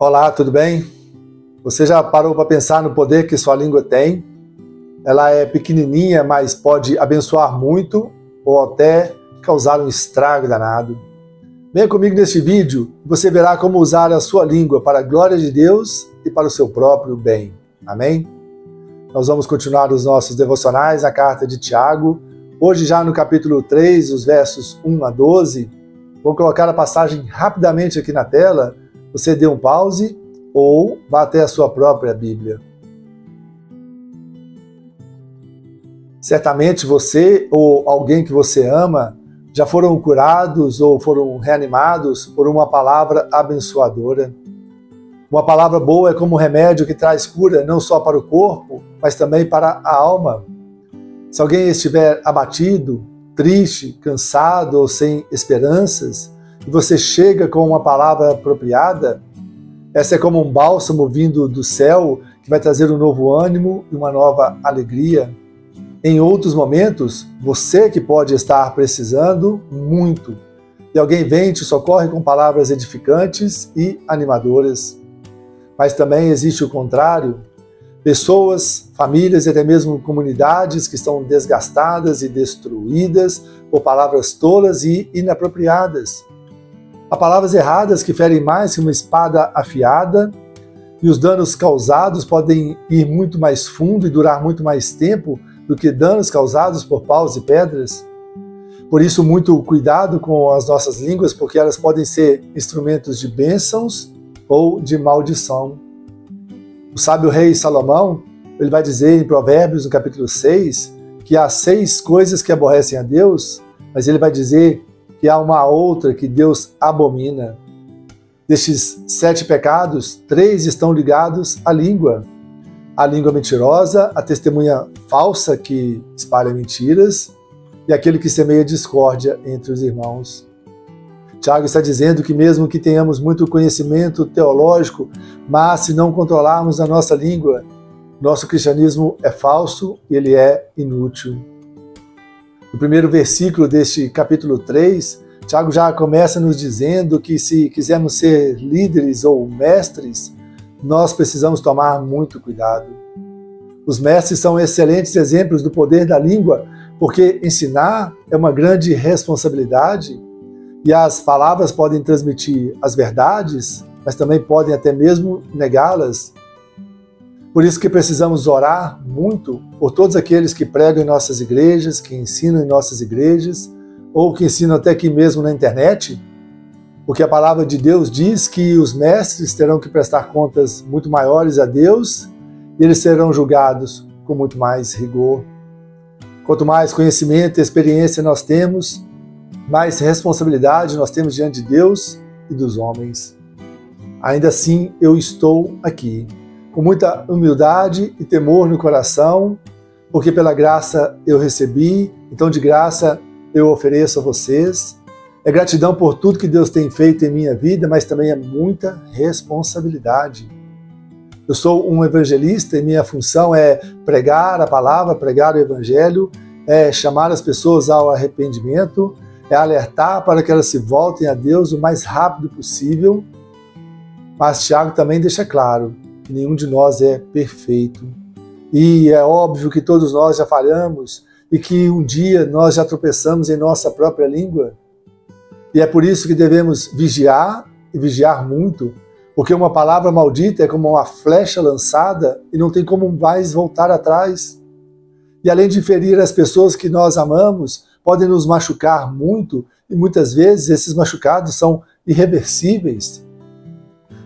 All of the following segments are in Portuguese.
Olá, tudo bem? Você já parou para pensar no poder que sua língua tem? Ela é pequenininha, mas pode abençoar muito ou até causar um estrago danado. Venha comigo neste vídeo e você verá como usar a sua língua para a glória de Deus e para o seu próprio bem. Amém? Nós vamos continuar os nossos devocionais na carta de Tiago. Hoje já no capítulo 3, os versos 1 a 12. Vou colocar a passagem rapidamente aqui na tela. Você dê um pause ou vá até a sua própria Bíblia. Certamente você ou alguém que você ama já foram curados ou foram reanimados por uma palavra abençoadora. Uma palavra boa é como um remédio que traz cura não só para o corpo, mas também para a alma. Se alguém estiver abatido, triste, cansado ou sem esperanças, e você chega com uma palavra apropriada, essa é como um bálsamo vindo do céu que vai trazer um novo ânimo e uma nova alegria. Em outros momentos, você que pode estar precisando muito, e alguém vem e te socorre com palavras edificantes e animadoras. Mas também existe o contrário, pessoas, famílias e até mesmo comunidades que estão desgastadas e destruídas por palavras tolas e inapropriadas. Há palavras erradas que ferem mais que uma espada afiada, e os danos causados podem ir muito mais fundo e durar muito mais tempo do que danos causados por paus e pedras. Por isso, muito cuidado com as nossas línguas, porque elas podem ser instrumentos de bênçãos ou de maldição. O sábio rei Salomão, ele vai dizer em Provérbios, no capítulo 6, que há 6 coisas que aborrecem a Deus, mas ele vai dizer que há uma outra que Deus abomina. Destes 7 pecados, 3 estão ligados à língua. A língua mentirosa, a testemunha falsa que espalha mentiras e aquele que semeia discórdia entre os irmãos. Tiago está dizendo que mesmo que tenhamos muito conhecimento teológico, mas se não controlarmos a nossa língua, nosso cristianismo é falso e ele é inútil. No primeiro versículo deste capítulo 3, Tiago já começa nos dizendo que se quisermos ser líderes ou mestres, nós precisamos tomar muito cuidado. Os mestres são excelentes exemplos do poder da língua, porque ensinar é uma grande responsabilidade e as palavras podem transmitir as verdades, mas também podem até mesmo negá-las. Por isso que precisamos orar muito por todos aqueles que pregam em nossas igrejas, que ensinam em nossas igrejas, ou que ensinam até aqui mesmo na internet, porque a palavra de Deus diz que os mestres terão que prestar contas muito maiores a Deus e eles serão julgados com muito mais rigor. Quanto mais conhecimento e experiência nós temos, mais responsabilidade nós temos diante de Deus e dos homens. Ainda assim, eu estou aqui, com muita humildade e temor no coração, porque pela graça eu recebi, então de graça eu ofereço a vocês. É gratidão por tudo que Deus tem feito em minha vida, mas também é muita responsabilidade. Eu sou um evangelista e minha função é pregar a palavra, pregar o evangelho, é chamar as pessoas ao arrependimento, é alertar para que elas se voltem a Deus o mais rápido possível. Mas Tiago também deixa claro que nenhum de nós é perfeito. E é óbvio que todos nós já falhamos e que um dia nós já tropeçamos em nossa própria língua. E é por isso que devemos vigiar e vigiar muito, porque uma palavra maldita é como uma flecha lançada e não tem como mais voltar atrás. E além de ferir as pessoas que nós amamos, podem nos machucar muito e muitas vezes esses machucados são irreversíveis.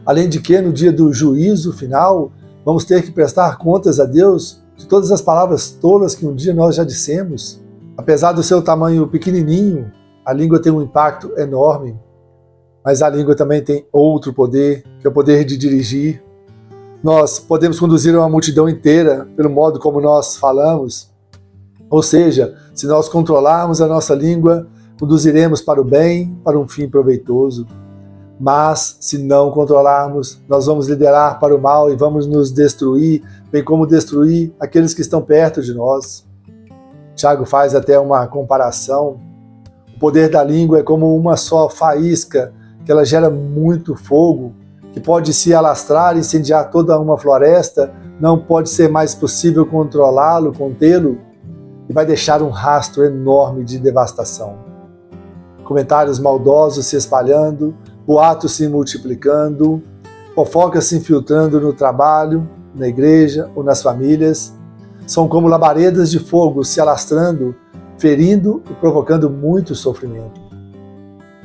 Além de que, no dia do juízo final, vamos ter que prestar contas a Deus de todas as palavras tolas que um dia nós já dissemos. Apesar do seu tamanho pequenininho, a língua tem um impacto enorme, mas a língua também tem outro poder, que é o poder de dirigir. Nós podemos conduzir uma multidão inteira pelo modo como nós falamos. Ou seja, se nós controlarmos a nossa língua, conduziremos para o bem, para um fim proveitoso. Mas, se não controlarmos, nós vamos liderar para o mal e vamos nos destruir, bem como destruir aqueles que estão perto de nós. Tiago faz até uma comparação. O poder da língua é como uma só faísca, que ela gera muito fogo, que pode se alastrar e incendiar toda uma floresta, não pode ser mais possível controlá-lo, contê-lo, e vai deixar um rastro enorme de devastação. Comentários maldosos se espalhando, boatos se multiplicando, fofocas se infiltrando no trabalho, na igreja ou nas famílias, são como labaredas de fogo se alastrando, ferindo e provocando muito sofrimento.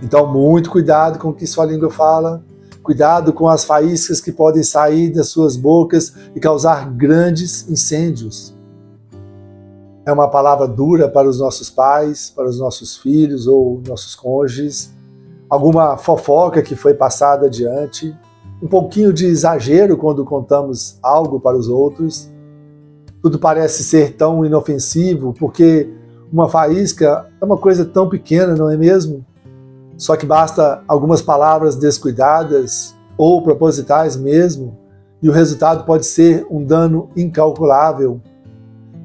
Então, muito cuidado com o que sua língua fala, cuidado com as faíscas que podem sair das suas bocas e causar grandes incêndios. É uma palavra dura para os nossos pais, para os nossos filhos ou nossos cônjuges, alguma fofoca que foi passada adiante, um pouquinho de exagero quando contamos algo para os outros. Tudo parece ser tão inofensivo, porque uma faísca é uma coisa tão pequena, não é mesmo? Só que basta algumas palavras descuidadas ou propositais mesmo, e o resultado pode ser um dano incalculável.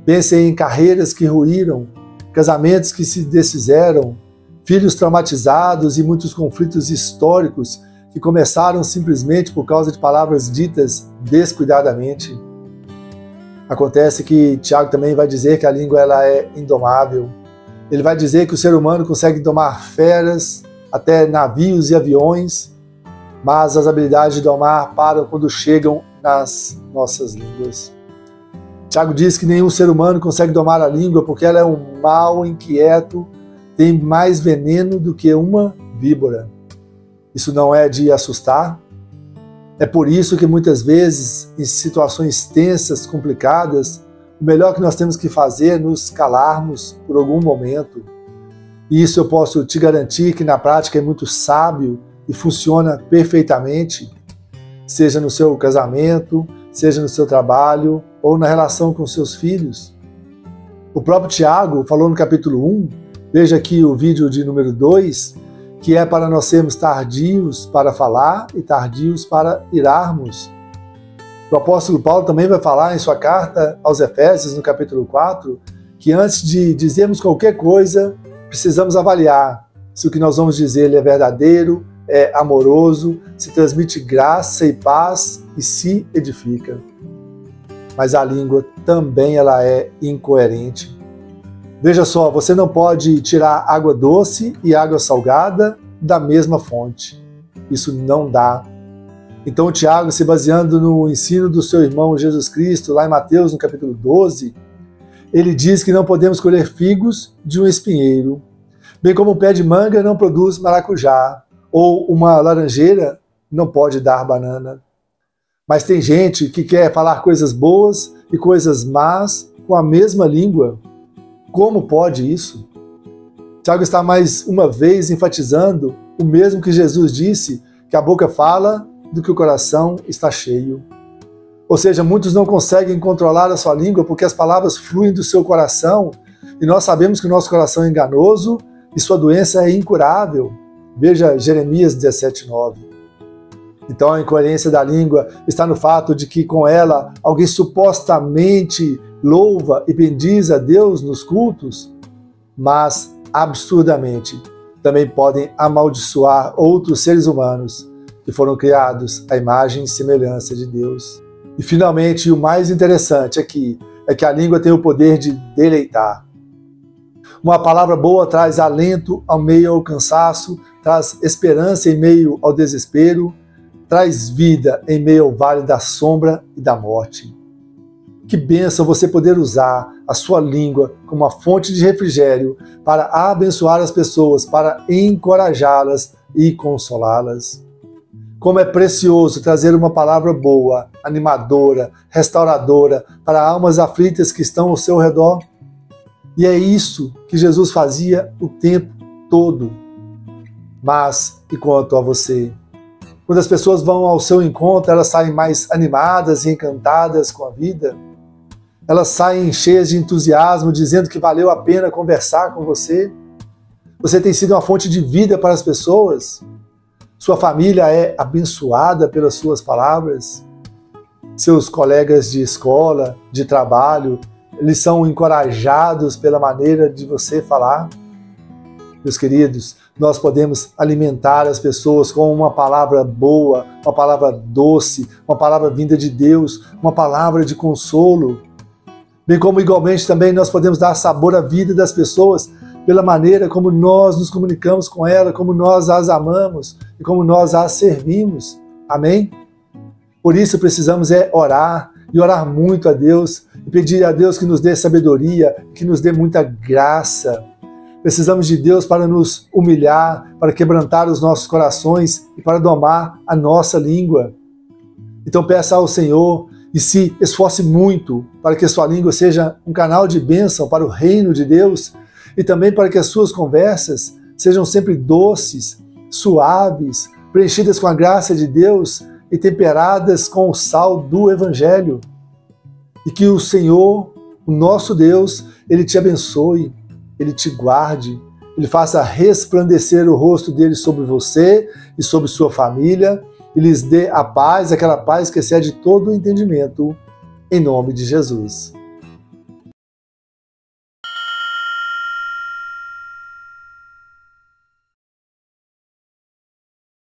Pensem em carreiras que ruíram, casamentos que se desfizeram, filhos traumatizados e muitos conflitos históricos que começaram simplesmente por causa de palavras ditas descuidadamente. Acontece que Tiago também vai dizer que a língua ela é indomável. Ele vai dizer que o ser humano consegue domar feras, até navios e aviões, mas as habilidades de domar param quando chegam nas nossas línguas. Tiago diz que nenhum ser humano consegue domar a língua porque ela é um mal inquieto, tem mais veneno do que uma víbora. Isso não é de assustar? É por isso que muitas vezes, em situações tensas, complicadas, o melhor que nós temos que fazer é nos calarmos por algum momento. E isso eu posso te garantir que na prática é muito sábio e funciona perfeitamente, seja no seu casamento, seja no seu trabalho ou na relação com seus filhos. O próprio Tiago falou no capítulo 1, veja aqui o vídeo de número 2, que é para nós sermos tardios para falar e tardios para irarmos. O apóstolo Paulo também vai falar em sua carta aos Efésios, no capítulo 4, que antes de dizermos qualquer coisa, precisamos avaliar se o que nós vamos dizer é verdadeiro, é amoroso, se transmite graça e paz e se edifica. Mas a língua também ela é incoerente. Veja só, você não pode tirar água doce e água salgada da mesma fonte. Isso não dá. Então o Tiago, se baseando no ensino do seu irmão Jesus Cristo, lá em Mateus, no capítulo 12, ele diz que não podemos colher figos de um espinheiro, bem como um pé de manga não produz maracujá, ou uma laranjeira não pode dar banana. Mas tem gente que quer falar coisas boas e coisas más com a mesma língua. Como pode isso? Tiago está mais uma vez enfatizando o mesmo que Jesus disse, que a boca fala do que o coração está cheio. Ou seja, muitos não conseguem controlar a sua língua porque as palavras fluem do seu coração e nós sabemos que o nosso coração é enganoso e sua doença é incurável. Veja Jeremias 17:9. Então a incoerência da língua está no fato de que com ela alguém supostamente louva e bendiz a Deus nos cultos, mas absurdamente também podem amaldiçoar outros seres humanos que foram criados à imagem e semelhança de Deus. E finalmente, o mais interessante aqui é que a língua tem o poder de deleitar. Uma palavra boa traz alento ao meio ao cansaço, traz esperança em meio ao desespero, traz vida em meio ao vale da sombra e da morte. Que bênção você poder usar a sua língua como uma fonte de refrigério para abençoar as pessoas, para encorajá-las e consolá-las. Como é precioso trazer uma palavra boa, animadora, restauradora para almas aflitas que estão ao seu redor. E é isso que Jesus fazia o tempo todo. Mas, e quanto a você? Quando as pessoas vão ao seu encontro, elas saem mais animadas e encantadas com a vida? Elas saem cheias de entusiasmo, dizendo que valeu a pena conversar com você? Você tem sido uma fonte de vida para as pessoas? Sua família é abençoada pelas suas palavras? Seus colegas de escola, de trabalho, eles são encorajados pela maneira de você falar? Meus queridos, nós podemos alimentar as pessoas com uma palavra boa, uma palavra doce, uma palavra vinda de Deus, uma palavra de consolo. Bem como igualmente também nós podemos dar sabor à vida das pessoas pela maneira como nós nos comunicamos com elas, como nós as amamos e como nós as servimos. Amém? Por isso precisamos orar e orar muito a Deus e pedir a Deus que nos dê sabedoria, que nos dê muita graça. Precisamos de Deus para nos humilhar, para quebrantar os nossos corações e para domar a nossa língua. Então peça ao Senhor e se esforce muito para que a sua língua seja um canal de bênção para o reino de Deus e também para que as suas conversas sejam sempre doces, suaves, preenchidas com a graça de Deus e temperadas com o sal do Evangelho. E que o Senhor, o nosso Deus, Ele te abençoe, Ele te guarde, Ele faça resplandecer o rosto dele sobre você e sobre sua família e lhes dê a paz, aquela paz que excede todo o entendimento, em nome de Jesus.